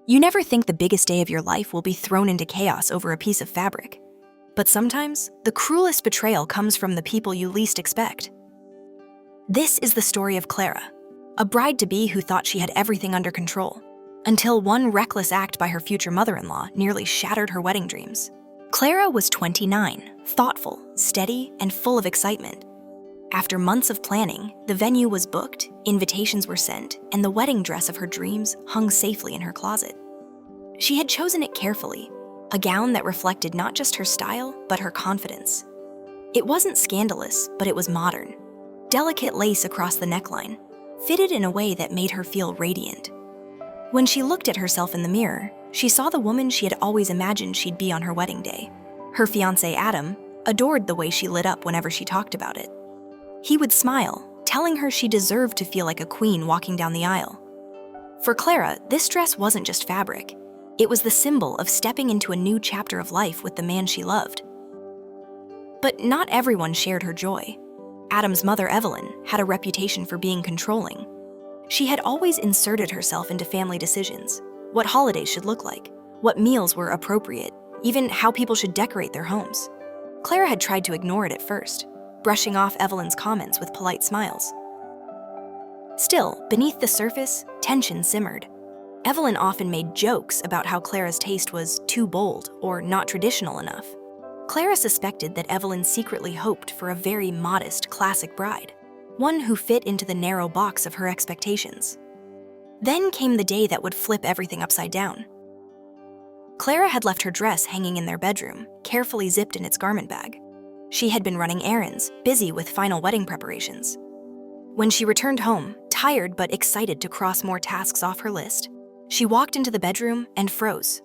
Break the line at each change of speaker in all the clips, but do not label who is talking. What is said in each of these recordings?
You never think the biggest day of your life will be thrown into chaos over a piece of fabric. But sometimes, the cruelest betrayal comes from the people you least expect. This is the story of Clara, a bride-to-be who thought she had everything under control, until one reckless act by her future mother-in-law nearly shattered her wedding dreams. Clara was 29, thoughtful, steady, and full of excitement. After months of planning, the venue was booked, invitations were sent, and the wedding dress of her dreams hung safely in her closet. She had chosen it carefully, a gown that reflected not just her style, but her confidence. It wasn't scandalous, but it was modern. Delicate lace across the neckline, fitted in a way that made her feel radiant. When she looked at herself in the mirror, she saw the woman she had always imagined she'd be on her wedding day. Her fiancé, Adam, adored the way she lit up whenever she talked about it. He would smile, telling her she deserved to feel like a queen walking down the aisle. For Clara, this dress wasn't just fabric. It was the symbol of stepping into a new chapter of life with the man she loved. But not everyone shared her joy. Adam's mother, Evelyn, had a reputation for being controlling. She had always inserted herself into family decisions, what holidays should look like, what meals were appropriate, even how people should decorate their homes. Clara had tried to ignore it at first, brushing off Evelyn's comments with polite smiles. Still, beneath the surface, tension simmered. Evelyn often made jokes about how Clara's taste was too bold or not traditional enough. Clara suspected that Evelyn secretly hoped for a very modest, classic bride, one who fit into the narrow box of her expectations. Then came the day that would flip everything upside down. Clara had left her dress hanging in their bedroom, carefully zipped in its garment bag. She had been running errands, busy with final wedding preparations. When she returned home, tired but excited to cross more tasks off her list, she walked into the bedroom and froze.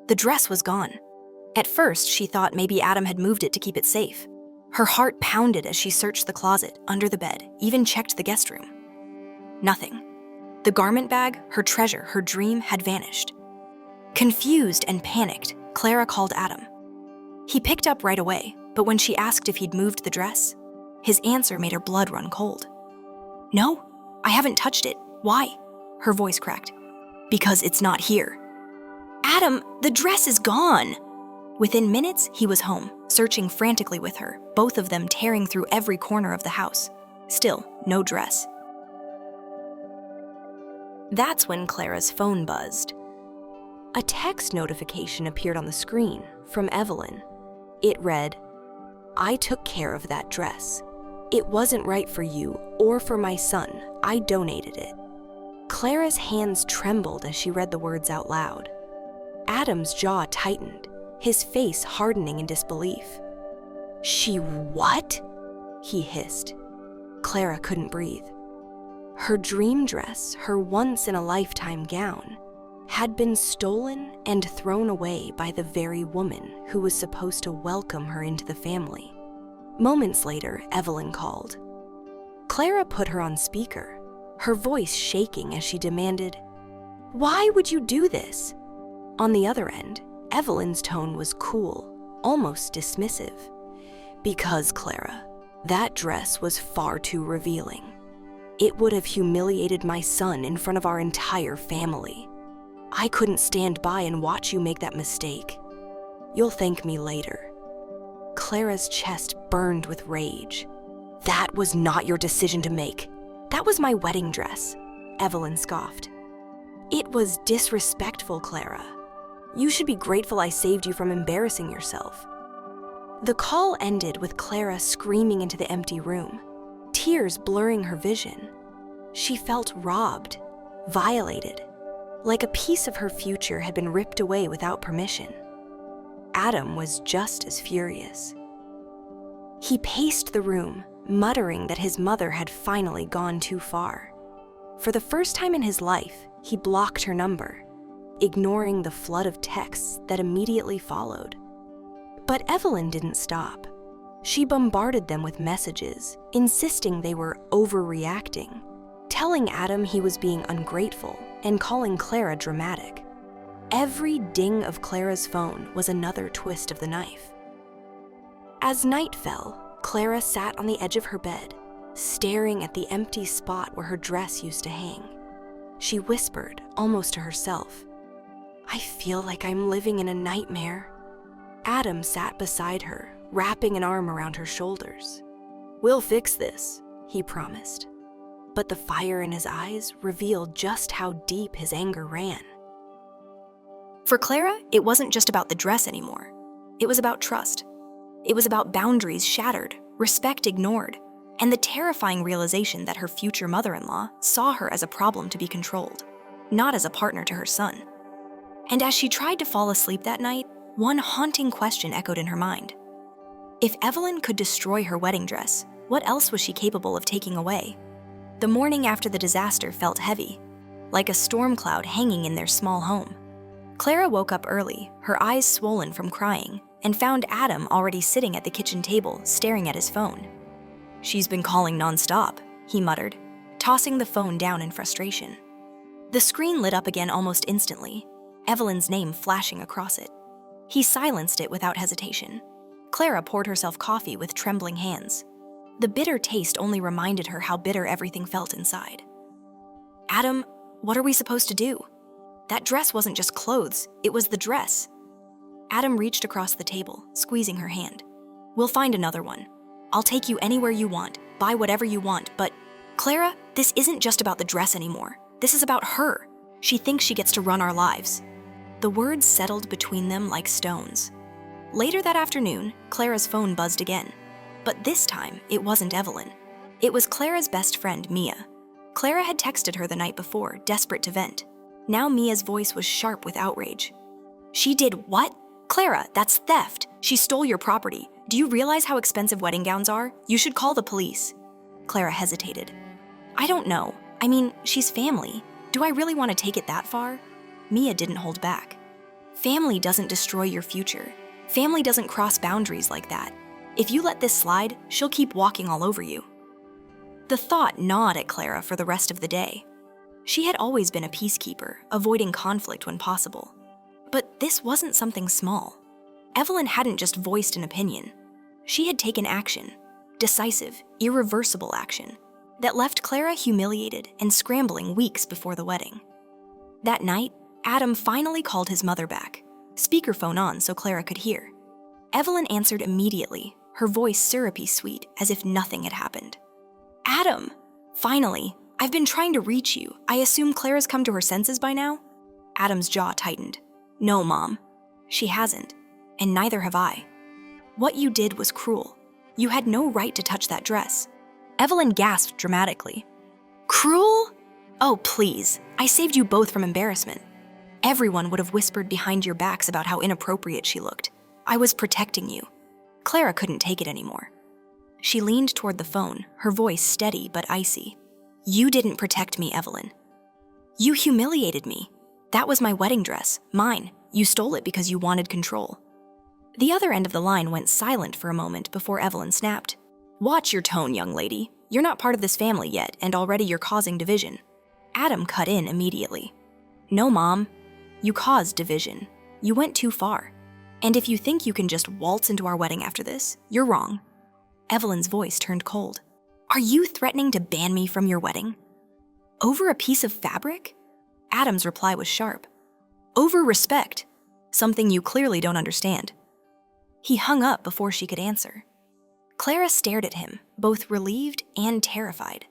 The dress was gone. At first, she thought maybe Adam had moved it to keep it safe. Her heart pounded as she searched the closet, under the bed, even checked the guest room. Nothing. The garment bag, her treasure, her dream, had vanished. Confused and panicked, Clara called Adam. He picked up right away, but when she asked if he'd moved the dress, his answer made her blood run cold. "No, I haven't touched it. Why?" Her voice cracked. "Because it's not here." "Adam, the dress is gone!" Within minutes, he was home, searching frantically with her, both of them tearing through every corner of the house. Still, no dress. That's when Clara's phone buzzed. A text notification appeared on the screen from Evelyn. It read, "I took care of that dress. It wasn't right for you or for my son. I donated it." Clara's hands trembled as she read the words out loud. Adam's jaw tightened, his face hardening in disbelief. "She what?" he hissed. Clara couldn't breathe. Her dream dress, her once-in-a-lifetime gown, had been stolen and thrown away by the very woman who was supposed to welcome her into the family. Moments later, Evelyn called. Clara put her on speaker, her voice shaking as she demanded, "Why would you do this?" On the other end, Evelyn's tone was cool, almost dismissive. "Because, Clara, that dress was far too revealing. It would have humiliated my son in front of our entire family. I couldn't stand by and watch you make that mistake. You'll thank me later." Clara's chest burned with rage. "That was not your decision to make. That was my wedding dress," Evelyn scoffed. "It was disrespectful, Clara. You should be grateful I saved you from embarrassing yourself." The call ended with Clara screaming into the empty room, tears blurring her vision. She felt robbed, violated, like a piece of her future had been ripped away without permission. Adam was just as furious. He paced the room, muttering that his mother had finally gone too far. For the first time in his life, he blocked her number, ignoring the flood of texts that immediately followed. But Evelyn didn't stop. She bombarded them with messages, insisting they were overreacting, telling Adam he was being ungrateful, and calling Clara dramatic. Every ding of Clara's phone was another twist of the knife. As night fell, Clara sat on the edge of her bed, staring at the empty spot where her dress used to hang. She whispered, almost to herself, I feel like I'm living in a nightmare. Adam sat beside her, wrapping an arm around her shoulders. We'll fix this, he promised. But the fire in his eyes revealed just how deep his anger ran. For Clara, it wasn't just about the dress anymore. It was about trust. It was about boundaries shattered, respect ignored, and the terrifying realization that her future mother-in-law saw her as a problem to be controlled, not as a partner to her son. And as she tried to fall asleep that night, one haunting question echoed in her mind. If Evelyn could destroy her wedding dress, what else was she capable of taking away? The morning after the disaster felt heavy, like a storm cloud hanging in their small home. Clara woke up early, her eyes swollen from crying, and found Adam already sitting at the kitchen table, staring at his phone. She's been calling nonstop, he muttered, tossing the phone down in frustration. The screen lit up again almost instantly, Evelyn's name flashing across it. He silenced it without hesitation. Clara poured herself coffee with trembling hands. The bitter taste only reminded her how bitter everything felt inside. Adam, what are we supposed to do? That dress wasn't just clothes, it was the dress. Adam reached across the table, squeezing her hand. We'll find another one. I'll take you anywhere you want, buy whatever you want, but Clara, this isn't just about the dress anymore. This is about her. She thinks she gets to run our lives. The words settled between them like stones. Later that afternoon, Clara's phone buzzed again. But this time, it wasn't Evelyn. It was Clara's best friend, Mia. Clara had texted her the night before, desperate to vent. Now Mia's voice was sharp with outrage. She did what? Clara, that's theft. She stole your property. Do you realize how expensive wedding gowns are? You should call the police. Clara hesitated. I don't know. I mean, she's family. Do I really want to take it that far? Mia didn't hold back. Family doesn't destroy your future. Family doesn't cross boundaries like that. If you let this slide, she'll keep walking all over you. The thought gnawed at Clara for the rest of the day. She had always been a peacekeeper, avoiding conflict when possible. But this wasn't something small. Evelyn hadn't just voiced an opinion. She had taken action, decisive, irreversible action, that left Clara humiliated and scrambling weeks before the wedding. That night, Adam finally called his mother back, speakerphone on so Clara could hear. Evelyn answered immediately, her voice syrupy sweet, as if nothing had happened. Adam! Finally, I've been trying to reach you. I assume Clara's come to her senses by now? Adam's jaw tightened. No, Mom. She hasn't, and neither have I. What you did was cruel. You had no right to touch that dress. Evelyn gasped dramatically. Cruel? Oh, please. I saved you both from embarrassment. Everyone would have whispered behind your backs about how inappropriate she looked. I was protecting you. Clara couldn't take it anymore. She leaned toward the phone, her voice steady but icy. You didn't protect me, Evelyn. You humiliated me. That was my wedding dress, mine. You stole it because you wanted control. The other end of the line went silent for a moment before Evelyn snapped. Watch your tone, young lady. You're not part of this family yet, and already you're causing division. Adam cut in immediately. No, Mom. You caused division. You went too far. And if you think you can just waltz into our wedding after this, you're wrong. Evelyn's voice turned cold. Are you threatening to ban me from your wedding? Over a piece of fabric? Adam's reply was sharp. Over respect. Something you clearly don't understand. He hung up before she could answer. Clara stared at him, both relieved and terrified.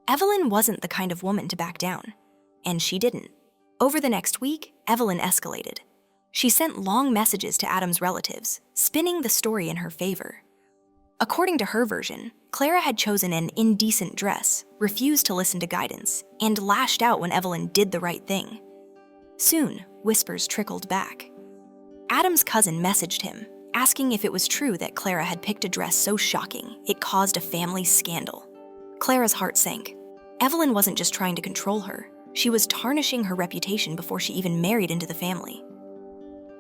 Evelyn wasn't the kind of woman to back down, and she didn't. Over the next week, Evelyn escalated. She sent long messages to Adam's relatives, spinning the story in her favor. According to her version, Clara had chosen an indecent dress, refused to listen to guidance, and lashed out when Evelyn did the right thing. Soon, whispers trickled back. Adam's cousin messaged him, asking if it was true that Clara had picked a dress so shocking it caused a family scandal. Clara's heart sank. Evelyn wasn't just trying to control her, she was tarnishing her reputation before she even married into the family.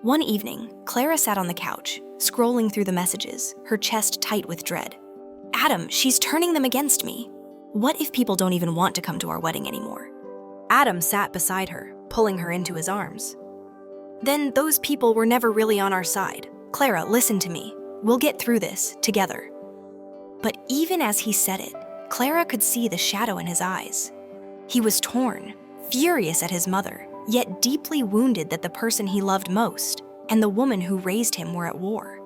One evening, Clara sat on the couch, scrolling through the messages, her chest tight with dread. Adam, she's turning them against me. What if people don't even want to come to our wedding anymore? Adam sat beside her, pulling her into his arms. Then those people were never really on our side. Clara, listen to me. We'll get through this, together. But even as he said it, Clara could see the shadow in his eyes. He was torn, furious at his mother, yet deeply wounded that the person he loved most and the woman who raised him were at war.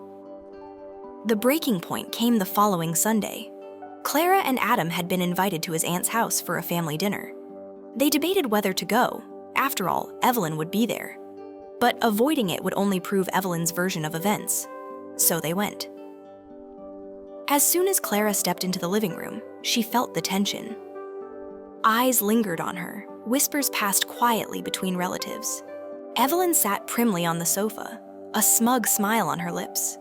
The breaking point came the following Sunday. Clara and Adam had been invited to his aunt's house for a family dinner. They debated whether to go. After all, Evelyn would be there. But avoiding it would only prove Evelyn's version of events. So they went. As soon as Clara stepped into the living room, she felt the tension. Eyes lingered on her, whispers passed quietly between relatives. Evelyn sat primly on the sofa, a smug smile on her lips,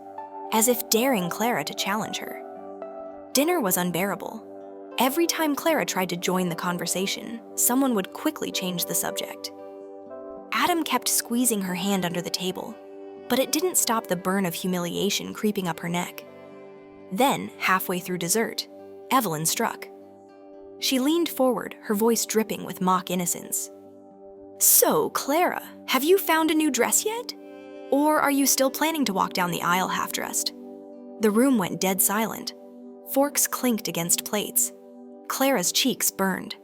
as if daring Clara to challenge her. Dinner was unbearable. Every time Clara tried to join the conversation, someone would quickly change the subject. Adam kept squeezing her hand under the table, but it didn't stop the burn of humiliation creeping up her neck. Then, halfway through dessert, Evelyn struck. She leaned forward, her voice dripping with mock innocence. "So, Clara, have you found a new dress yet? Or are you still planning to walk down the aisle half-dressed?" The room went dead silent. Forks clinked against plates. Clara's cheeks burned.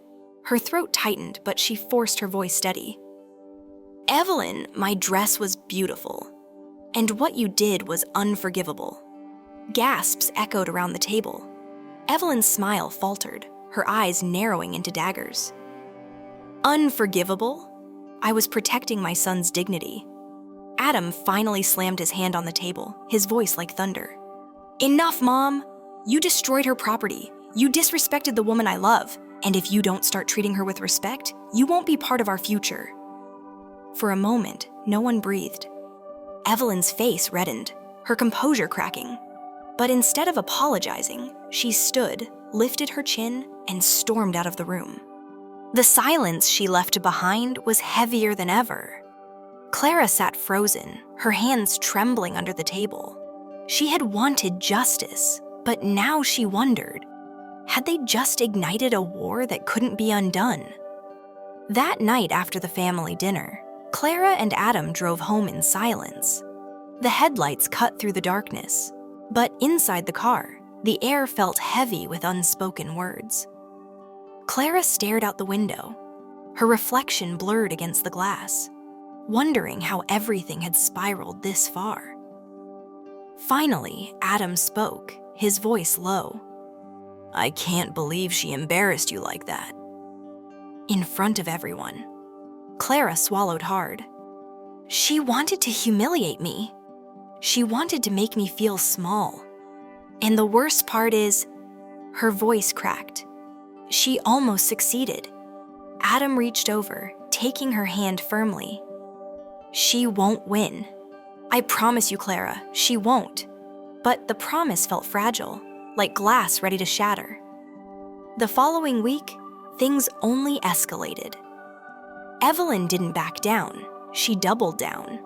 Her throat tightened, but she forced her voice steady. "Evelyn, my dress was beautiful. And what you did was unforgivable." Gasps echoed around the table. Evelyn's smile faltered, her eyes narrowing into daggers. "Unforgivable?" I was protecting my son's dignity. Adam finally slammed his hand on the table, his voice like thunder. "Enough, Mom! You destroyed her property. You disrespected the woman I love. And if you don't start treating her with respect, you won't be part of our future." For a moment, no one breathed. Evelyn's face reddened, her composure cracking. But instead of apologizing, she stood, lifted her chin, and stormed out of the room. The silence she left behind was heavier than ever. Clara sat frozen, her hands trembling under the table. She had wanted justice, but now she wondered, had they just ignited a war that couldn't be undone? That night after the family dinner, Clara and Adam drove home in silence. The headlights cut through the darkness, but inside the car, the air felt heavy with unspoken words. Clara stared out the window, her reflection blurred against the glass, wondering how everything had spiraled this far. Finally, Adam spoke, his voice low. "I can't believe she embarrassed you like that." In front of everyone. Clara swallowed hard. She wanted to humiliate me. She wanted to make me feel small. And the worst part is, her voice cracked. She almost succeeded. Adam reached over, taking her hand firmly. "She won't win. I promise you, Clara, she won't." But the promise felt fragile, like glass ready to shatter. The following week, things only escalated. Evelyn didn't back down, she doubled down.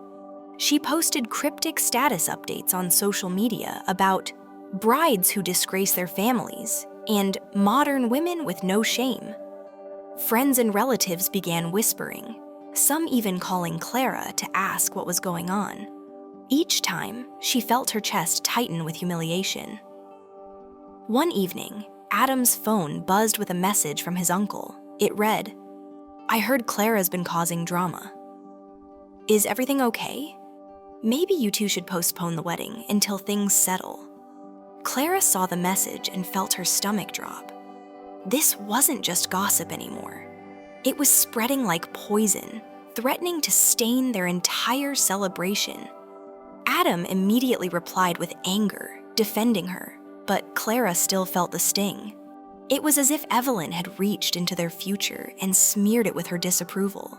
She posted cryptic status updates on social media about brides who disgrace their families and modern women with no shame. Friends and relatives began whispering, some even calling Clara to ask what was going on. Each time, she felt her chest tighten with humiliation. One evening, Adam's phone buzzed with a message from his uncle. It read, "I heard Clara's been causing drama. Is everything okay? Maybe you two should postpone the wedding until things settle." Clara saw the message and felt her stomach drop. This wasn't just gossip anymore. It was spreading like poison, threatening to stain their entire celebration. Adam immediately replied with anger, defending her, but Clara still felt the sting. It was as if Evelyn had reached into their future and smeared it with her disapproval.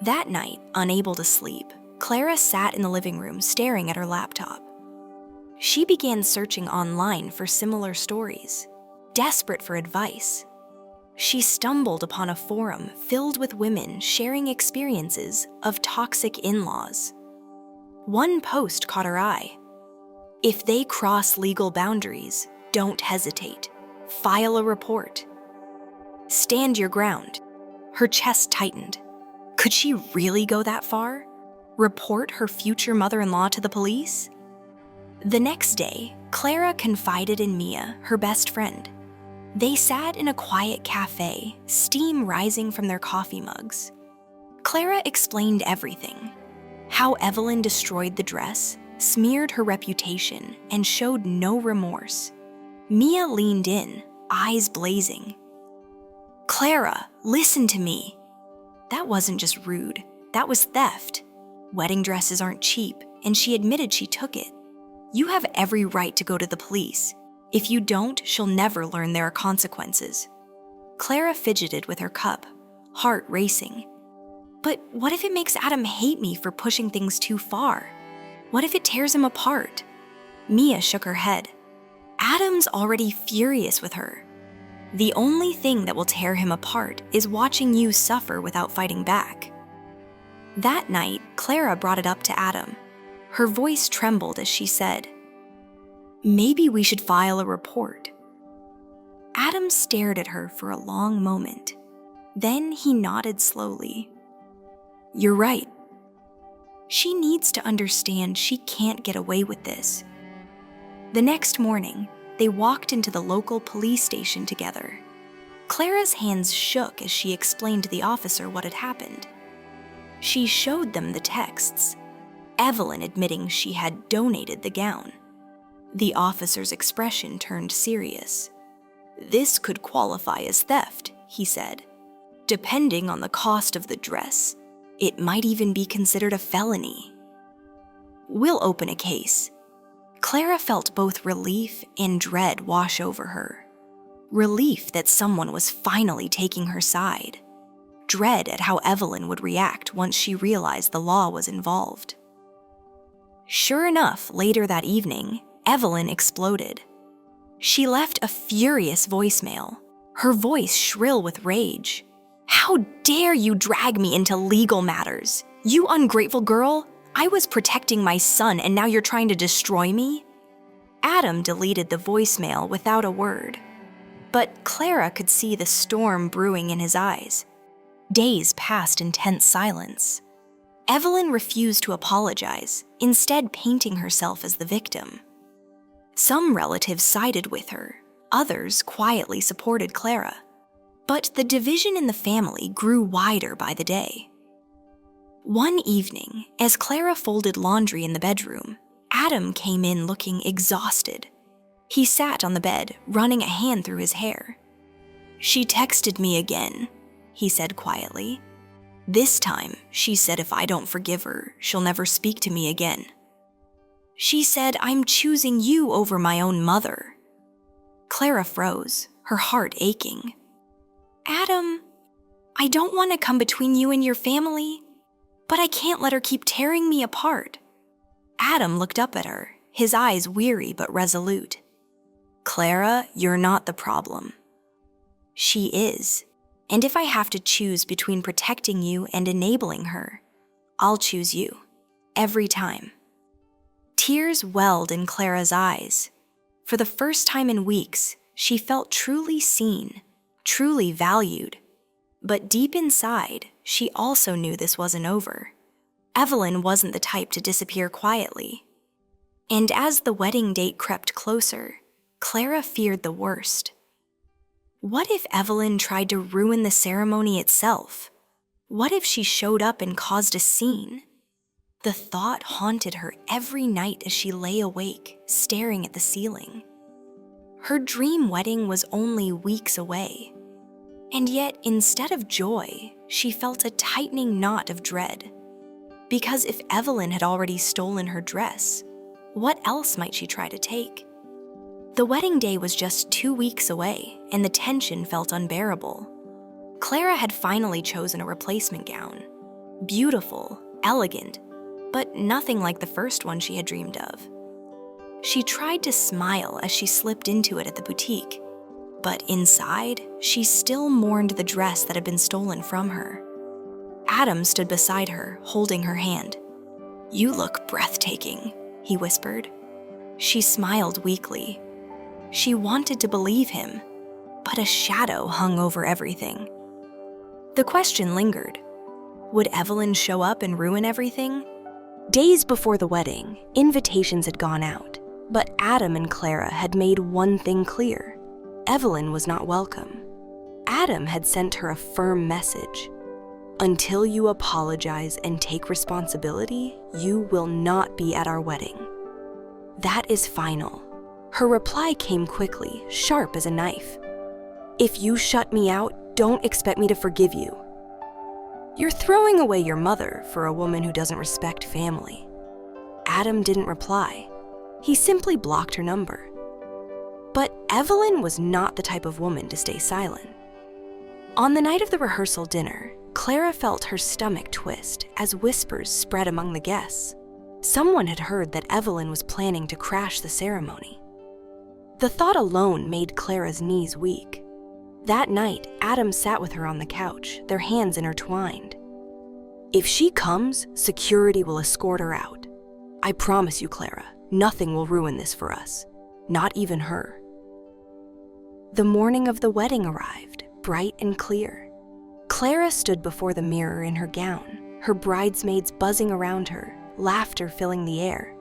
That night, unable to sleep, Clara sat in the living room staring at her laptop. She began searching online for similar stories, desperate for advice. She stumbled upon a forum filled with women sharing experiences of toxic in-laws. One post caught her eye. "If they cross legal boundaries, don't hesitate. File a report. Stand your ground." Her chest tightened. Could she really go that far? Report her future mother-in-law to the police? The next day, Clara confided in Mia, her best friend. They sat in a quiet cafe, steam rising from their coffee mugs. Clara explained everything. How Evelyn destroyed the dress, smeared her reputation, and showed no remorse. Mia leaned in, eyes blazing. "Clara, listen to me." That wasn't just rude, that was theft. Wedding dresses aren't cheap, and she admitted she took it. "You have every right to go to the police. If you don't, she'll never learn there are consequences." Clara fidgeted with her cup, heart racing. "But what if it makes Adam hate me for pushing things too far? What if it tears him apart?" Mia shook her head. "Adam's already furious with her. The only thing that will tear him apart is watching you suffer without fighting back." That night, Clara brought it up to Adam. Her voice trembled as she said, "Maybe we should file a report." Adam stared at her for a long moment. Then he nodded slowly. "You're right. She needs to understand she can't get away with this." The next morning, they walked into the local police station together. Clara's hands shook as she explained to the officer what had happened. She showed them the texts, Evelyn admitting she had donated the gown. The officer's expression turned serious. "This could qualify as theft," he said. "Depending on the cost of the dress, it might even be considered a felony. We'll open a case." Clara felt both relief and dread wash over her. Relief that someone was finally taking her side. Dread at how Evelyn would react once she realized the law was involved. Sure enough, later that evening, Evelyn exploded. She left a furious voicemail, her voice shrill with rage. "How dare you drag me into legal matters? You ungrateful girl! I was protecting my son and now you're trying to destroy me?" Adam deleted the voicemail without a word. But Clara could see the storm brewing in his eyes. Days passed in tense silence. Evelyn refused to apologize, instead painting herself as the victim. Some relatives sided with her, others quietly supported Clara. But the division in the family grew wider by the day. One evening, as Clara folded laundry in the bedroom, Adam came in looking exhausted. He sat on the bed, running a hand through his hair. "She texted me again," he said quietly. "This time, she said if I don't forgive her, she'll never speak to me again. She said I'm choosing you over my own mother." Clara froze, her heart aching. "Adam, I don't want to come between you and your family, but I can't let her keep tearing me apart." Adam looked up at her, his eyes weary but resolute. "Clara, you're not the problem. She is. And if I have to choose between protecting you and enabling her, I'll choose you. Every time." Tears welled in Clara's eyes. For the first time in weeks, she felt truly seen, truly valued. But deep inside, she also knew this wasn't over. Evelyn wasn't the type to disappear quietly. And as the wedding date crept closer, Clara feared the worst. What if Evelyn tried to ruin the ceremony itself? What if she showed up and caused a scene? The thought haunted her every night as she lay awake, staring at the ceiling. Her dream wedding was only weeks away. And yet, instead of joy, she felt a tightening knot of dread. Because if Evelyn had already stolen her dress, what else might she try to take? The wedding day was just 2 weeks away, and the tension felt unbearable. Clara had finally chosen a replacement gown. Beautiful, elegant, but nothing like the first one she had dreamed of. She tried to smile as she slipped into it at the boutique, but inside, she still mourned the dress that had been stolen from her. Adam stood beside her, holding her hand. "You look breathtaking," he whispered. She smiled weakly. She wanted to believe him, but a shadow hung over everything. The question lingered. Would Evelyn show up and ruin everything? Days before the wedding, invitations had gone out, but Adam and Clara had made one thing clear. Evelyn was not welcome. Adam had sent her a firm message. Until you apologize and take responsibility, you will not be at our wedding. That is final. Her reply came quickly, sharp as a knife. If you shut me out, don't expect me to forgive you. You're throwing away your mother for a woman who doesn't respect family. Adam didn't reply. He simply blocked her number. But Evelyn was not the type of woman to stay silent. On the night of the rehearsal dinner, Clara felt her stomach twist as whispers spread among the guests. Someone had heard that Evelyn was planning to crash the ceremony. The thought alone made Clara's knees weak. That night, Adam sat with her on the couch, their hands intertwined. If she comes, security will escort her out. I promise you, Clara, nothing will ruin this for us. Not even her. The morning of the wedding arrived, bright and clear. Clara stood before the mirror in her gown, her bridesmaids buzzing around her, laughter filling the air.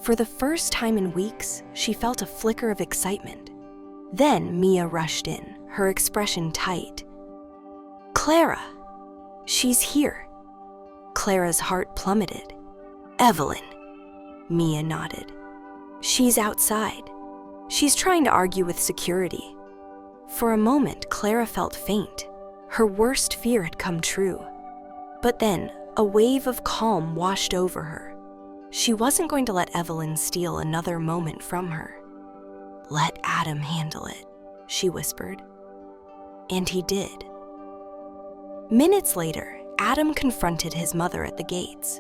For the first time in weeks, she felt a flicker of excitement. Then Mia rushed in, her expression tight. Clara! She's here. Clara's heart plummeted. Evelyn! Mia nodded. She's outside. She's trying to argue with security. For a moment, Clara felt faint. Her worst fear had come true. But then, a wave of calm washed over her. She wasn't going to let Evelyn steal another moment from her. Let Adam handle it, she whispered. And he did. Minutes later, Adam confronted his mother at the gates.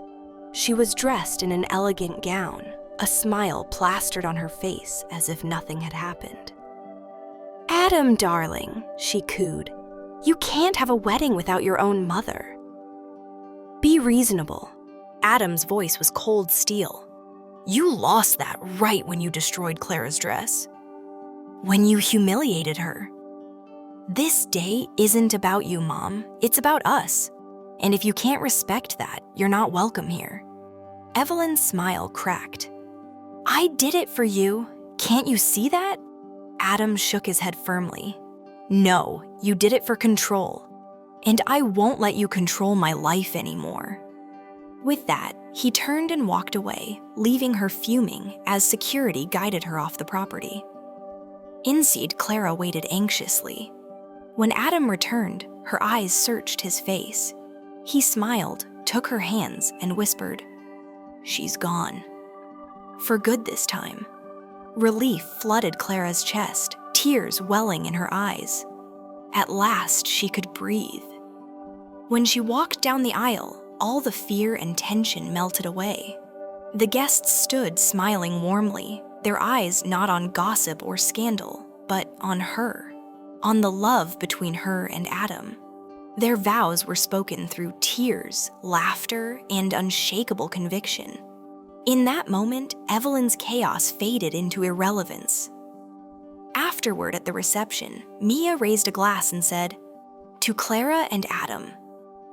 She was dressed in an elegant gown, a smile plastered on her face as if nothing had happened. Adam, darling, she cooed, you can't have a wedding without your own mother. Be reasonable. Adam's voice was cold steel. You lost that right when you destroyed Clara's dress. When you humiliated her. This day isn't about you, Mom. It's about us. And if you can't respect that, you're not welcome here. Evelyn's smile cracked. I did it for you. Can't you see that? Adam shook his head firmly. No, you did it for control. And I won't let you control my life anymore. With that, he turned and walked away, leaving her fuming as security guided her off the property. Inside, Clara waited anxiously. When Adam returned, her eyes searched his face. He smiled, took her hands, and whispered, She's gone. For good this time. Relief flooded Clara's chest, tears welling in her eyes. At last, she could breathe. When she walked down the aisle, all the fear and tension melted away. The guests stood smiling warmly, their eyes not on gossip or scandal, but on her, on the love between her and Adam. Their vows were spoken through tears, laughter, and unshakable conviction. In that moment, Evelyn's chaos faded into irrelevance. Afterward at the reception, Mia raised a glass and said, To Clara and Adam,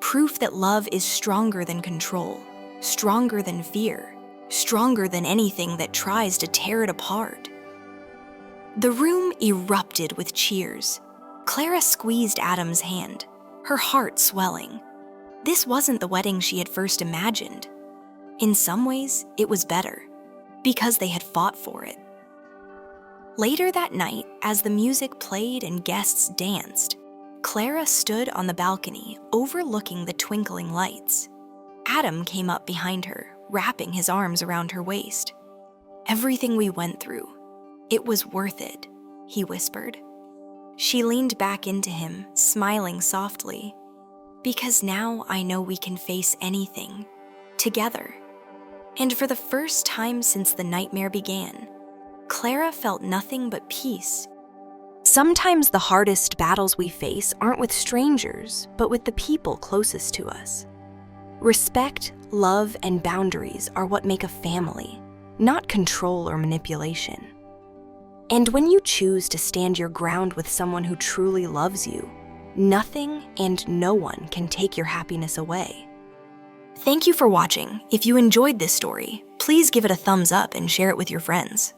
proof that love is stronger than control, stronger than fear, stronger than anything that tries to tear it apart. The room erupted with cheers. Clara squeezed Adam's hand, her heart swelling. This wasn't the wedding she had first imagined. In some ways, it was better, because they had fought for it. Later that night, as the music played and guests danced, Clara stood on the balcony, overlooking the twinkling lights. Adam came up behind her, wrapping his arms around her waist. Everything we went through, it was worth it, he whispered. She leaned back into him, smiling softly. Because now I know we can face anything, together. And for the first time since the nightmare began, Clara felt nothing but peace. Sometimes the hardest battles we face aren't with strangers, but with the people closest to us. Respect, love, and boundaries are what make a family, not control or manipulation. And when you choose to stand your ground with someone who truly loves you, nothing and no one can take your happiness away. Thank you for watching. If you enjoyed this story, please give it a thumbs up and share it with your friends.